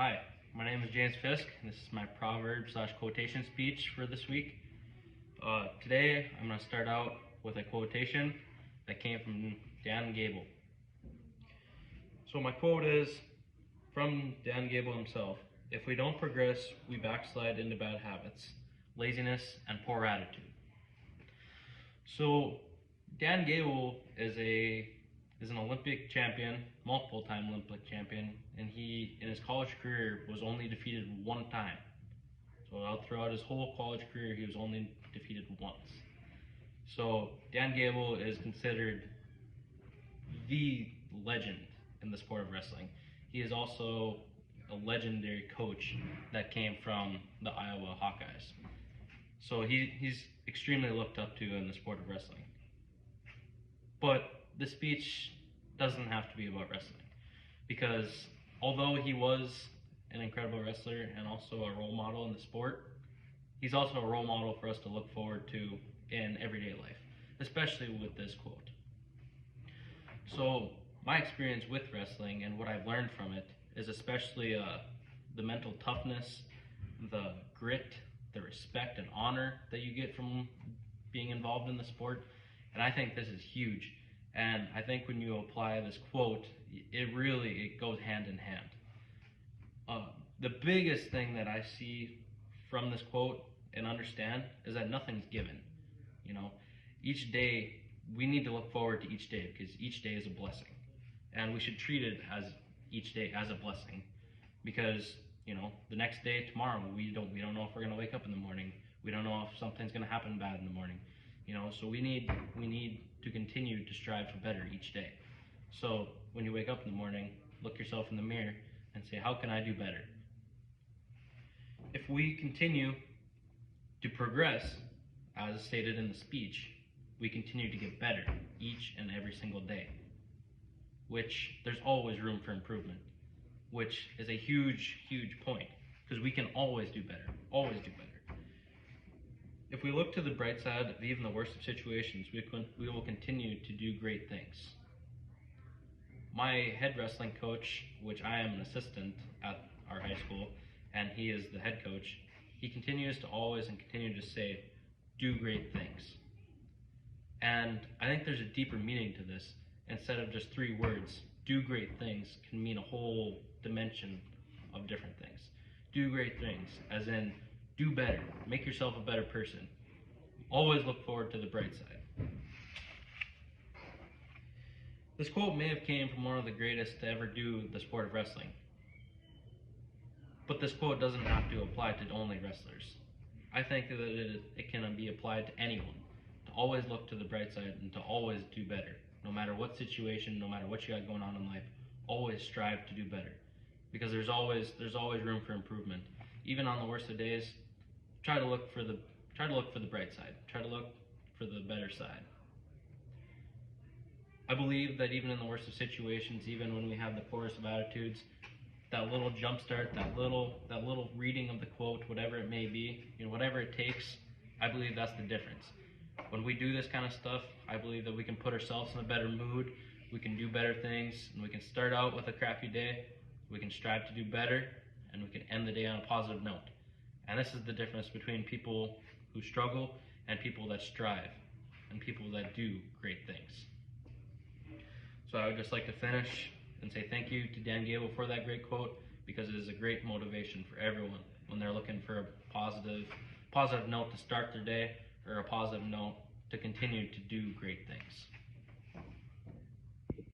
Hi, my name is James Fisk, and this is my proverb slash quotation speech for this week. Today, I'm going to start out with a quotation that came from Dan Gable. So my quote is from Dan Gable himself: "If we don't progress, we backslide into bad habits, laziness, and poor attitude." So Dan Gable is an Olympic champion, multiple-time Olympic champion, and he, in his college career, was only defeated one time. So throughout his whole college career, he was only defeated once. So Dan Gable is considered the legend in the sport of wrestling. He is also a legendary coach that came from the Iowa Hawkeyes. So he's extremely looked up to in the sport of wrestling. But the speech doesn't have to be about wrestling, because although he was an incredible wrestler and also a role model in the sport, he's also a role model for us to look forward to in everyday life, especially with this quote. So my experience with wrestling and what I've learned from it is especially the mental toughness, the grit, the respect and honor that you get from being involved in the sport. And I think this is huge. And I think when you apply this quote, it goes hand in hand. The biggest thing that I see from this quote and understand is that nothing's given. Each day, we need to look forward to each day, because each day is a blessing. And we should treat it as each day as a blessing, because the next day, tomorrow, we don't know if we're going to wake up in the morning. We don't know if something's going to happen bad in the morning. So we need to continue to strive for better each day. So when you wake up in the morning, look yourself in the mirror and say, how can I do better? If we continue to progress, as stated in the speech, we continue to get better each and every single day, which there's always room for improvement, which is a huge, huge point, because we can always do better, always do better. If we look to the bright side of even the worst of situations, we will continue to do great things. My head wrestling coach, which I am an assistant at our high school, and he is the head coach, he continues to always and continue to say, do great things. And I think there's a deeper meaning to this. Instead of just 3 words, do great things can mean a whole dimension of different things. Do great things, as in do better, make yourself a better person. Always look forward to the bright side. This quote may have came from one of the greatest to ever do the sport of wrestling. But this quote doesn't have to apply to only wrestlers. I think that it can be applied to anyone, to always look to the bright side and to always do better. No matter what situation, no matter what you got going on in life, always strive to do better, because there's always room for improvement. Even on the worst of days, try to look for the bright side. Try to look for the better side. I believe that even in the worst of situations, even when we have the poorest of attitudes, that little jump start, that little reading of the quote, whatever it may be, whatever it takes, I believe that's the difference. When we do this kind of stuff, I believe that we can put ourselves in a better mood, we can do better things, and we can start out with a crappy day, we can strive to do better, and we can end the day on a positive note. And this is the difference between people who struggle and people that strive, and people that do great things. So I would just like to finish and say thank you to Dan Gable for that great quote, because it is a great motivation for everyone when they're looking for a positive note to start their day, or a positive note to continue to do great things.